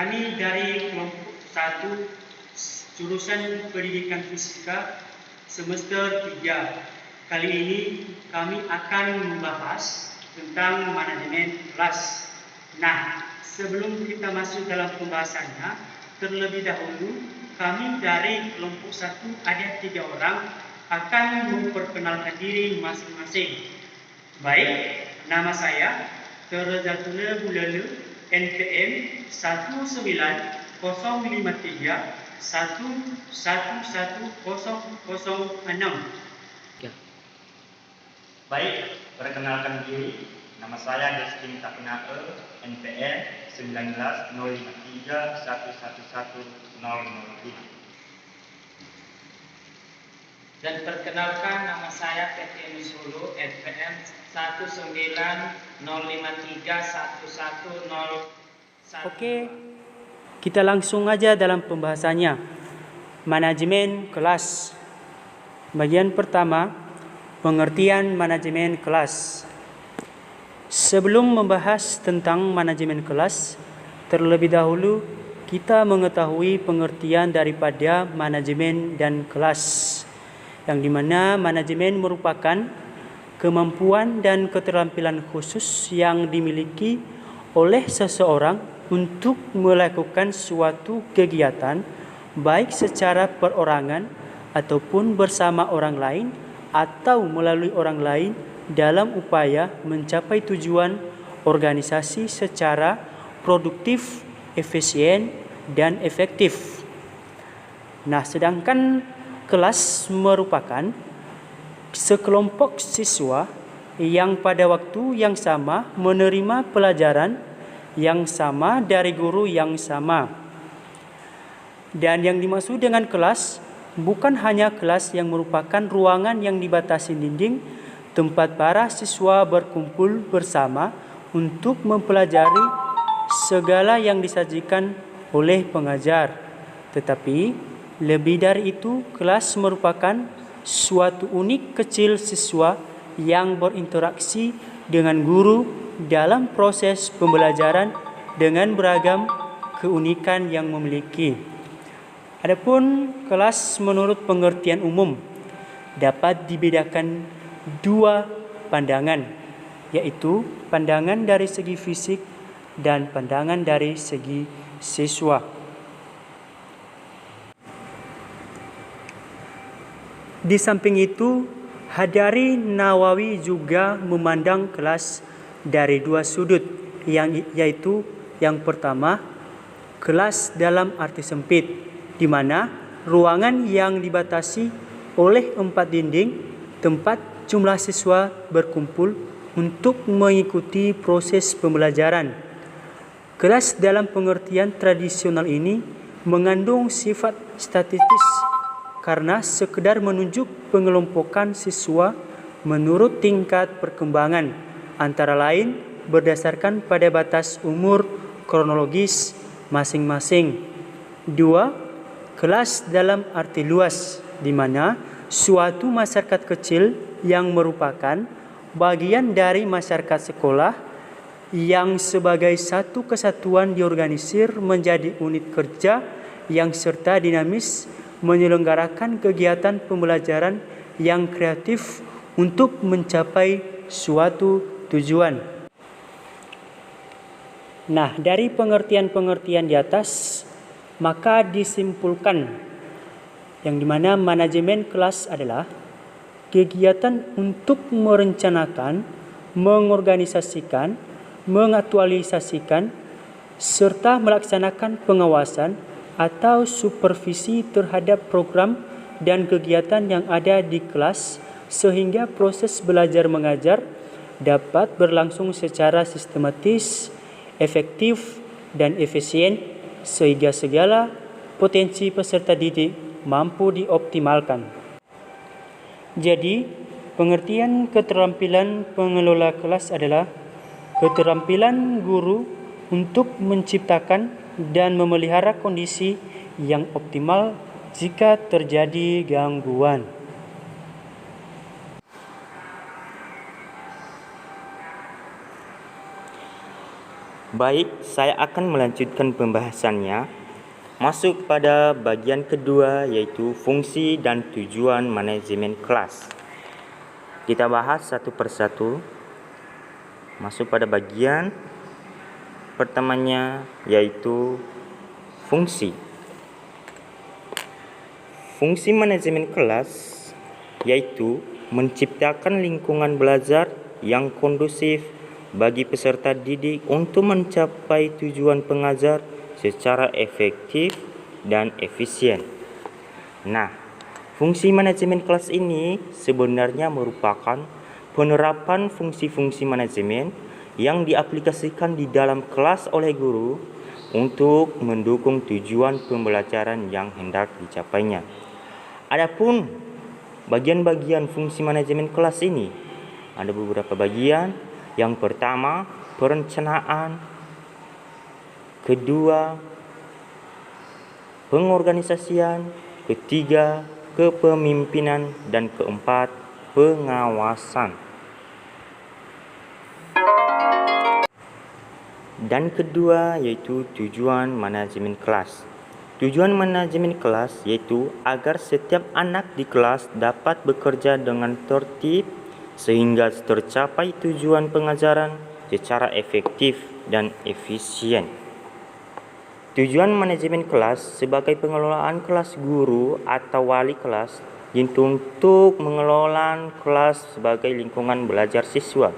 Kami dari kelompok 1 jurusan Pendidikan Fisika semester 3. Kali ini kami akan membahas tentang manajemen kelas. Nah, sebelum kita masuk dalam pembahasannya, terlebih dahulu kami dari kelompok 1 ada 3 orang akan memperkenalkan diri masing-masing. Baik, nama saya Terzatuna Bulele, NPM 19031111006. Ya. Baik, perkenalkan diri. Nama saya Destin Tapinae, NPM 19053111005. Dan perkenalkan, nama saya Petra Misulu, NPM 190531101. Oke, kita langsung aja dalam pembahasannya. Manajemen kelas. Bagian pertama, pengertian manajemen kelas. Sebelum membahas tentang manajemen kelas, terlebih dahulu kita mengetahui pengertian daripada manajemen dan kelas, yang dimana manajemen merupakan kemampuan dan keterampilan khusus yang dimiliki oleh seseorang untuk melakukan suatu kegiatan baik secara perorangan ataupun bersama orang lain atau melalui orang lain dalam upaya mencapai tujuan organisasi secara produktif, efisien, dan efektif. Nah, sedangkan kelas merupakan sekelompok siswa yang pada waktu yang sama menerima pelajaran yang sama dari guru yang sama. Dan yang dimaksud dengan kelas bukan hanya kelas yang merupakan ruangan yang dibatasi dinding, tempat para siswa berkumpul bersama untuk mempelajari segala yang disajikan oleh pengajar. Tetapi lebih dari itu, kelas merupakan suatu unit kecil siswa yang berinteraksi dengan guru dalam proses pembelajaran dengan beragam keunikan yang memiliki. Adapun kelas menurut pengertian umum dapat dibedakan dua pandangan, yaitu pandangan dari segi fisik dan pandangan dari segi siswa. Di samping itu, Hadari Nawawi juga memandang kelas dari dua sudut, yaitu yang pertama, kelas dalam arti sempit, di mana ruangan yang dibatasi oleh 4 dinding, tempat jumlah siswa berkumpul untuk mengikuti proses pembelajaran. Kelas dalam pengertian tradisional ini mengandung sifat statistis karena sekedar menunjuk pengelompokan siswa menurut tingkat perkembangan, antara lain berdasarkan pada batas umur kronologis masing-masing. 2. Kelas dalam arti luas, di mana suatu masyarakat kecil yang merupakan bagian dari masyarakat sekolah yang sebagai satu kesatuan diorganisir menjadi unit kerja yang serta dinamis menyelenggarakan kegiatan pembelajaran yang kreatif untuk mencapai suatu tujuan. Nah, dari pengertian-pengertian di atas, maka disimpulkan yang dimana manajemen kelas adalah kegiatan untuk merencanakan, mengorganisasikan, mengaktualisasikan, serta melaksanakan pengawasan atau supervisi terhadap program dan kegiatan yang ada di kelas sehingga proses belajar mengajar dapat berlangsung secara sistematis, efektif, dan efisien sehingga segala potensi peserta didik mampu dioptimalkan. Jadi, pengertian keterampilan pengelola kelas adalah keterampilan guru untuk menciptakan dan memelihara kondisi yang optimal jika terjadi gangguan. Baik, saya akan melanjutkan pembahasannya. Masuk pada bagian kedua, yaitu fungsi dan tujuan manajemen kelas. Kita bahas satu persatu. Masuk pada bagian pertamanya, yaitu fungsi. Fungsi manajemen kelas yaitu menciptakan lingkungan belajar yang kondusif bagi peserta didik untuk mencapai tujuan pengajar secara efektif dan efisien. Nah, fungsi manajemen kelas ini sebenarnya merupakan penerapan fungsi-fungsi manajemen yang diaplikasikan di dalam kelas oleh guru untuk mendukung tujuan pembelajaran yang hendak dicapainya. Adapun bagian-bagian fungsi manajemen kelas ini ada beberapa bagian. Yang pertama, perencanaan. Kedua, pengorganisasian. Ketiga, kepemimpinan. Dan keempat, pengawasan. Dan kedua yaitu tujuan manajemen kelas. Tujuan manajemen kelas yaitu agar setiap anak di kelas dapat bekerja dengan tertib sehingga tercapai tujuan pengajaran secara efektif dan efisien. Tujuan manajemen kelas sebagai pengelolaan kelas guru atau wali kelas untuk mengelola kelas sebagai lingkungan belajar siswa,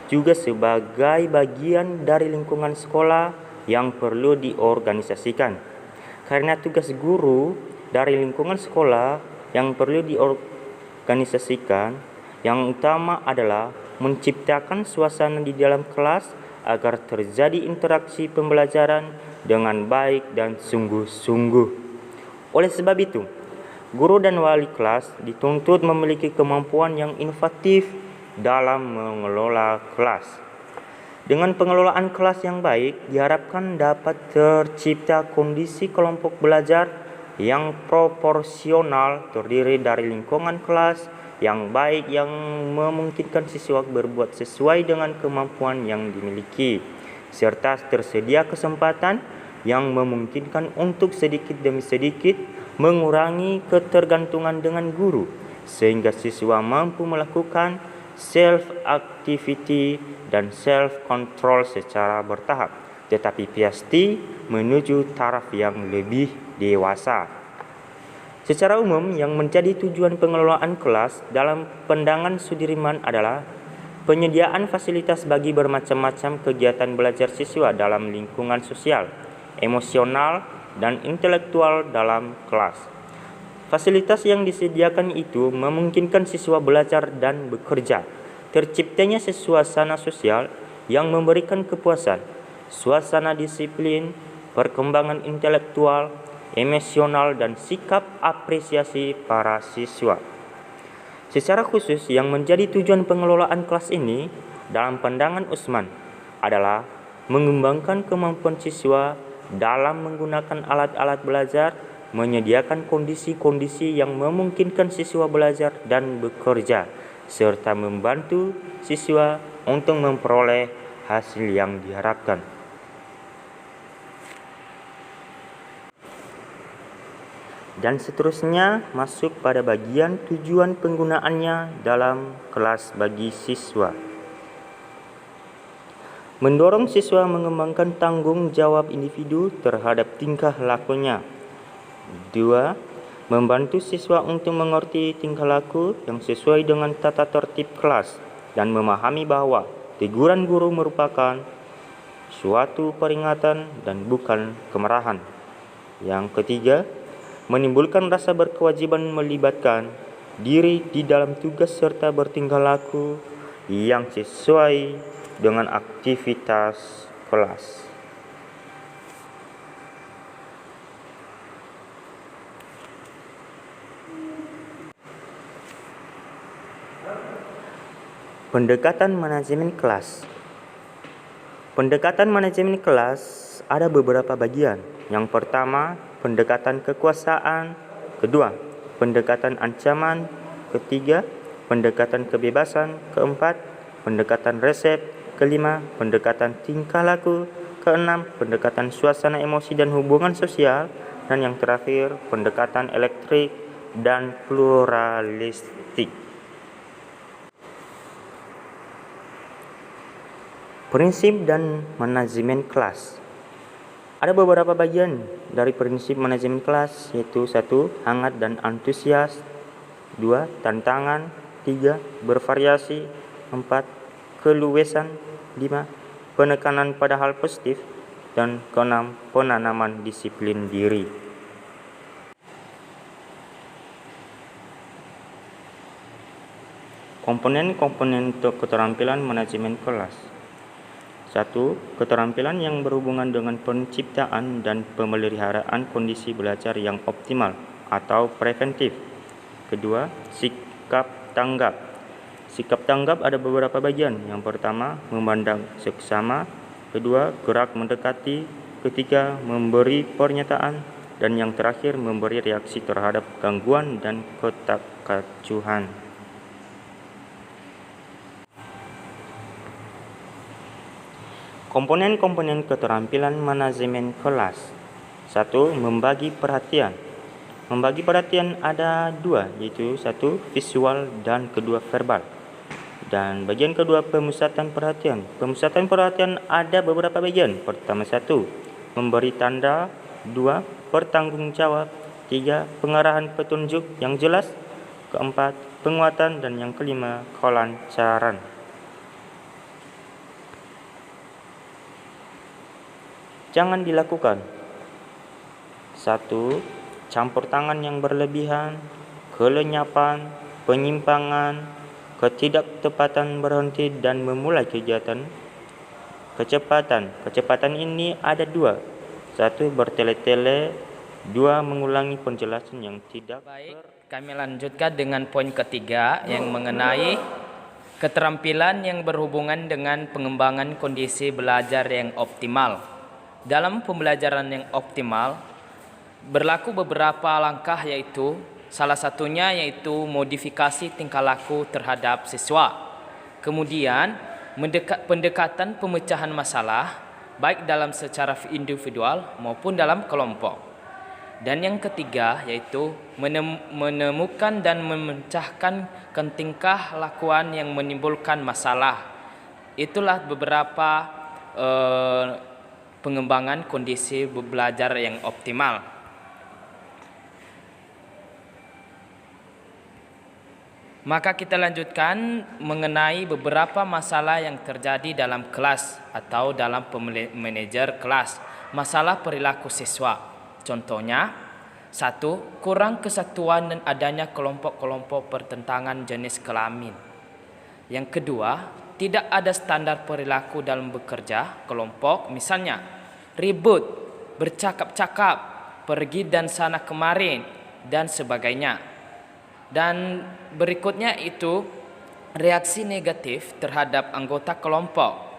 juga sebagai bagian dari lingkungan sekolah yang perlu diorganisasikan. Karena tugas guru dari lingkungan sekolah yang perlu diorganisasikan, yang utama adalah menciptakan suasana di dalam kelas agar terjadi interaksi pembelajaran dengan baik dan sungguh-sungguh. Oleh sebab itu, guru dan wali kelas dituntut memiliki kemampuan yang inovatif dalam mengelola kelas. Dengan pengelolaan kelas yang baik, diharapkan dapat tercipta kondisi kelompok belajar yang proporsional terdiri dari lingkungan kelas yang baik yang memungkinkan siswa berbuat sesuai dengan kemampuan yang dimiliki, serta tersedia kesempatan yang memungkinkan untuk sedikit demi sedikit mengurangi ketergantungan dengan guru, sehingga siswa mampu melakukan self-activity dan self-control secara bertahap, tetapi pasti menuju taraf yang lebih dewasa. Secara umum, yang menjadi tujuan pengelolaan kelas dalam pandangan Sudirman adalah penyediaan fasilitas bagi bermacam-macam kegiatan belajar siswa dalam lingkungan sosial, emosional, dan intelektual dalam kelas. Fasilitas yang disediakan itu memungkinkan siswa belajar dan bekerja. Terciptanya suasana sosial yang memberikan kepuasan, suasana disiplin, perkembangan intelektual, emosional, dan sikap apresiasi para siswa. Secara khusus, yang menjadi tujuan pengelolaan kelas ini dalam pandangan Usman adalah mengembangkan kemampuan siswa dalam menggunakan alat-alat belajar, menyediakan kondisi-kondisi yang memungkinkan siswa belajar dan bekerja, serta membantu siswa untuk memperoleh hasil yang diharapkan. Dan seterusnya masuk pada bagian tujuan penggunaannya dalam kelas bagi siswa. Mendorong siswa mengembangkan tanggung jawab individu terhadap tingkah lakunya. 2. Membantu siswa untuk mengerti tingkah laku yang sesuai dengan tata tertib kelas dan memahami bahwa teguran guru merupakan suatu peringatan dan bukan kemarahan. Yang ketiga, menimbulkan rasa berkewajiban melibatkan diri di dalam tugas serta bertingkah laku yang sesuai dengan aktivitas kelas. Pendekatan manajemen kelas. Pendekatan manajemen kelas ada beberapa bagian. Yang pertama, pendekatan kekuasaan. Kedua, pendekatan ancaman. Ketiga, pendekatan kebebasan. Keempat, pendekatan resep. Kelima, pendekatan tingkah laku. keenam, pendekatan suasana emosi dan hubungan sosial. Dan yang terakhir, pendekatan elektrik dan pluralistik. Prinsip dan manajemen kelas. Ada beberapa bagian dari prinsip manajemen kelas, yaitu 1. Hangat dan antusias, 2. Tantangan, 3. Bervariasi, 4. Keluasan, 5. Penekanan pada hal positif, dan keenam, penanaman disiplin diri. Komponen-komponen untuk keterampilan manajemen kelas. 1. Keterampilan yang berhubungan dengan penciptaan dan pemeliharaan kondisi belajar yang optimal atau preventif. Kedua, sikap tanggap. Sikap tanggap ada beberapa bagian. Yang pertama, memandang seksama. Kedua, gerak mendekati. Ketiga, memberi pernyataan. Dan yang terakhir, memberi reaksi terhadap gangguan dan ketidakcocokan. Komponen-komponen keterampilan manajemen kelas. 1. Membagi perhatian. Membagi perhatian ada 2, yaitu 1. Visual dan kedua verbal. Dan bagian kedua, pemusatan perhatian. Pemusatan perhatian ada beberapa bagian. Pertama, 1. Memberi tanda. 2. Bertanggungjawab. 3. Pengarahan petunjuk yang jelas. Keempat, penguatan. Dan yang kelima, kelancaran. Jangan dilakukan. 1. Campur tangan yang berlebihan, kelenyapan, penyimpangan, ketidaktepatan berhenti dan memulai kegiatan. Kecepatan ini ada 2. 1. Bertele-tele. 2. Mengulangi penjelasan yang tidak. Baik, kami lanjutkan dengan poin ketiga yang mengenai keterampilan yang berhubungan dengan pengembangan kondisi belajar yang optimal. Dalam pembelajaran yang optimal, berlaku beberapa langkah, yaitu salah satunya yaitu modifikasi tingkah laku terhadap siswa. Kemudian, pendekatan pemecahan masalah, baik dalam secara individual maupun dalam kelompok. Dan yang ketiga yaitu menemukan dan memecahkan tingkah lakuan yang menimbulkan masalah. Itulah beberapa pengembangan kondisi belajar yang optimal. Maka kita lanjutkan mengenai beberapa masalah yang terjadi dalam kelas atau dalam manajer kelas. Masalah perilaku siswa. Contohnya, 1. Kurang kesatuan dan adanya kelompok-kelompok pertentangan jenis kelamin. Yang kedua, tidak ada standar perilaku dalam bekerja kelompok, misalnya ribut, bercakap-cakap, pergi dan sana kemarin, dan sebagainya. Dan berikutnya itu reaksi negatif terhadap anggota kelompok.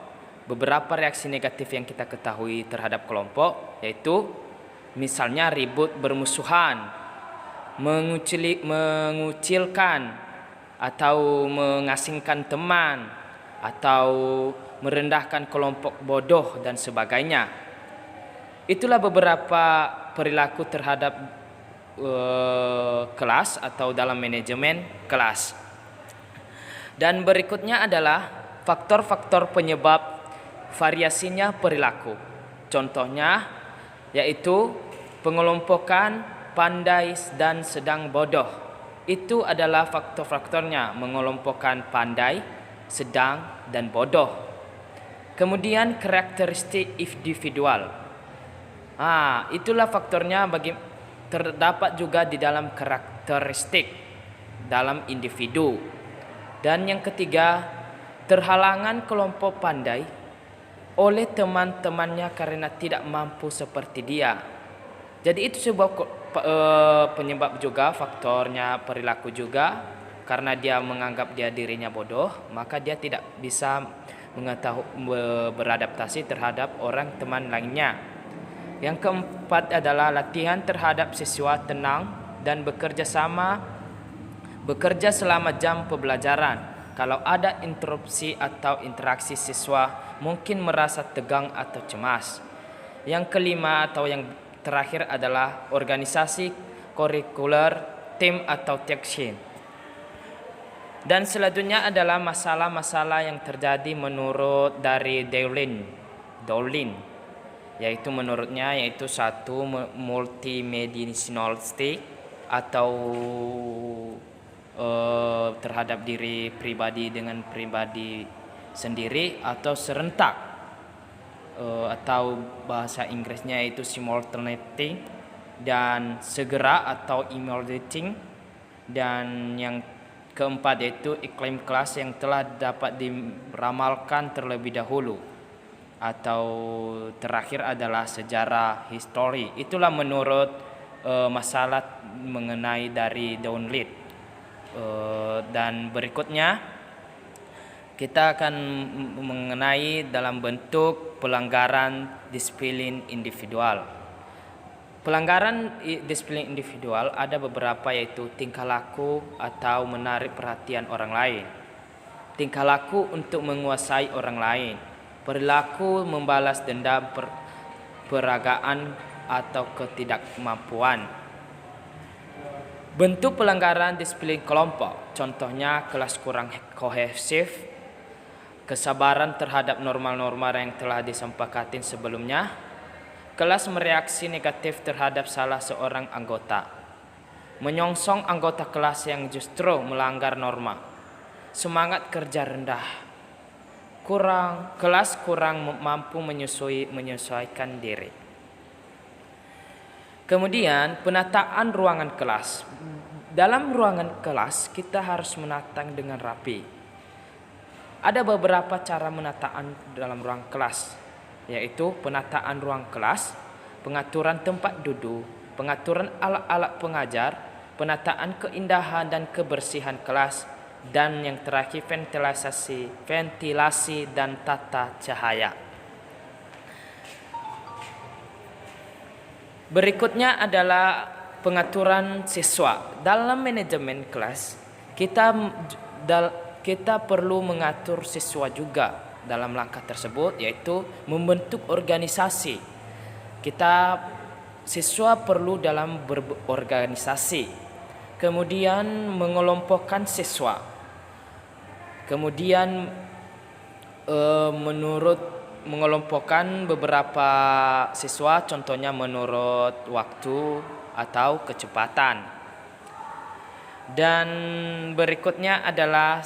Beberapa reaksi negatif yang kita ketahui terhadap kelompok yaitu misalnya ribut bermusuhan, mengucilkan atau mengasingkan teman, atau merendahkan kelompok bodoh dan sebagainya. Itulah beberapa perilaku terhadap kelas atau dalam manajemen kelas. Dan berikutnya adalah faktor-faktor penyebab variasinya perilaku. Contohnya yaitu pengelompokan pandai dan sedang bodoh. Itu adalah faktor-faktornya, mengelompokkan pandai, sedang, dan bodoh. Kemudian karakteristik individual. Itulah faktornya terdapat juga di dalam karakteristik dalam individu. Dan yang ketiga, terhalangan kelompok pandai oleh teman-temannya karena tidak mampu seperti dia. Jadi itu sebuah penyebab juga, faktornya perilaku juga. Karena dia menganggap dirinya bodoh, maka dia tidak bisa beradaptasi terhadap orang teman lainnya. Yang keempat adalah latihan terhadap siswa tenang dan bekerja selama jam pembelajaran. Kalau ada interupsi atau interaksi siswa, mungkin merasa tegang atau cemas. Yang kelima atau yang terakhir adalah organisasi kurikuler, tim atau section. Dan selanjutnya adalah masalah-masalah yang terjadi menurut dari Dowling, yaitu menurutnya yaitu satu multidimensional state atau terhadap diri pribadi dengan pribadi sendiri atau serentak, atau bahasa Inggrisnya itu simultaneity, dan segera atau emerging, dan yang keempat yaitu iklim kelas yang telah dapat diramalkan terlebih dahulu, atau terakhir adalah sejarah history. Itulah menurut masalah mengenai dari Dowling. Dan berikutnya kita akan mengenai dalam bentuk pelanggaran disiplin individual. Pelanggaran disiplin individual ada beberapa, yaitu tingkah laku atau menarik perhatian orang lain, tingkah laku untuk menguasai orang lain, perilaku membalas dendam, peragaan atau ketidakmampuan. Bentuk pelanggaran disiplin kelompok, contohnya kelas kurang kohesif, kesabaran terhadap norma-norma yang telah disepakati sebelumnya, kelas mereaksi negatif terhadap salah seorang anggota, menyongsong anggota kelas yang justru melanggar norma, semangat kerja rendah, kelas kurang mampu menyesuaikan diri. Kemudian penataan ruangan kelas. Dalam ruangan kelas kita harus menata dengan rapi. Ada beberapa cara menataan dalam ruang kelas, yaitu penataan ruang kelas, pengaturan tempat duduk, pengaturan alat-alat pengajar, penataan keindahan dan kebersihan kelas, dan yang terakhir ventilasi dan tata cahaya. Berikutnya adalah pengaturan siswa. Dalam manajemen kelas, kita perlu mengatur siswa juga dalam langkah tersebut, yaitu membentuk organisasi. Siswa perlu dalam berorganisasi. Kemudian mengelompokkan siswa. Kemudian mengelompokkan beberapa siswa, contohnya menurut waktu atau kecepatan. Dan berikutnya adalah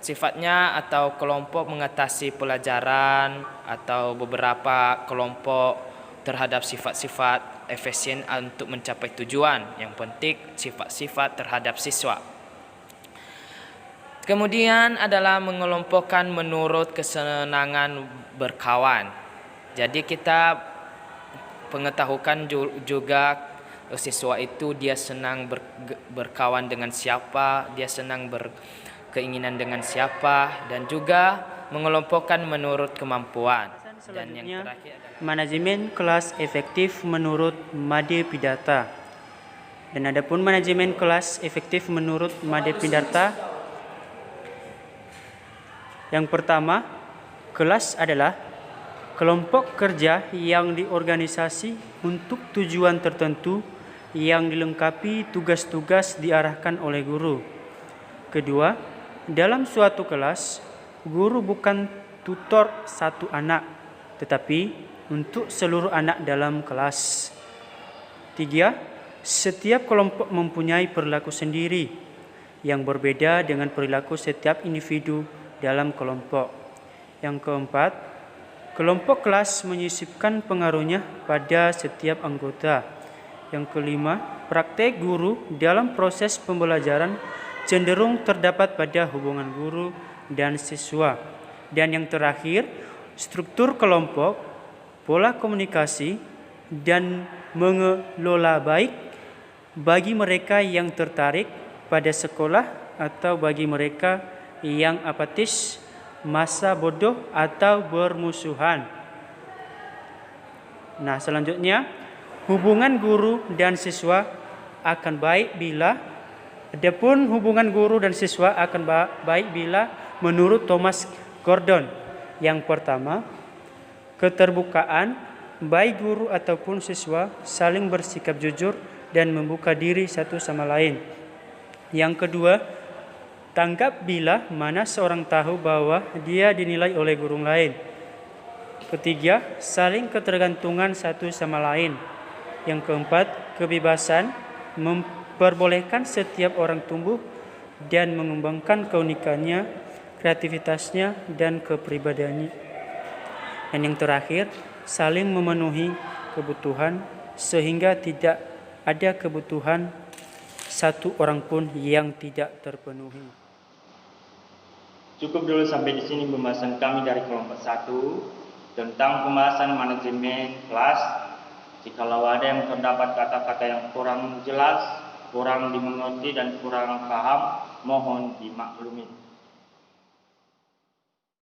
sifatnya atau kelompok mengatasi pelajaran atau beberapa kelompok terhadap sifat-sifat efisien untuk mencapai tujuan. Yang penting sifat-sifat terhadap siswa. Kemudian adalah mengelompokkan menurut kesenangan berkawan. Jadi kita pengetahukan juga siswa itu dia senang berkawan dengan siapa, dia senang berkeinginan dengan siapa, dan juga mengelompokkan menurut kemampuan. Dan yang terakhir adalah manajemen kelas efektif menurut Made Pidata. Dan adapun manajemen kelas efektif menurut Made Pidata, yang pertama, kelas adalah kelompok kerja yang diorganisasi untuk tujuan tertentu yang dilengkapi tugas-tugas diarahkan oleh guru. Kedua, dalam suatu kelas, guru bukan tutor satu anak, tetapi untuk seluruh anak dalam kelas. Tiga, setiap kelompok mempunyai perilaku sendiri yang berbeda dengan perilaku setiap individu dalam kelompok. Yang keempat, kelompok kelas menyisipkan pengaruhnya pada setiap anggota. Yang kelima, praktek guru dalam proses pembelajaran cenderung terdapat pada hubungan guru dan siswa. Dan yang terakhir, struktur kelompok, pola komunikasi, dan mengelola baik bagi mereka yang tertarik pada sekolah atau bagi mereka yang apatis, masa bodoh atau bermusuhan. Nah, selanjutnya hubungan guru dan siswa akan baik bila Adapun hubungan guru dan siswa akan baik bila menurut Thomas Gordon. Yang pertama, keterbukaan, baik guru ataupun siswa saling bersikap jujur dan membuka diri satu sama lain. Yang kedua, tanggap bila mana seorang tahu bahwa dia dinilai oleh guru lain. Ketiga, saling ketergantungan satu sama lain. Yang keempat, kebebasan memperbolehkan setiap orang tumbuh dan mengembangkan keunikannya, kreativitasnya, dan kepribadiannya. Dan yang terakhir, saling memenuhi kebutuhan sehingga tidak ada kebutuhan satu orang pun yang tidak terpenuhi. Cukup dulu sampai di sini pembahasan kami dari kelompok 1 tentang pembahasan manajemen kelas. Jikalau ada yang terdapat kata-kata yang kurang jelas, kurang dimengerti dan kurang paham, mohon dimaklumi.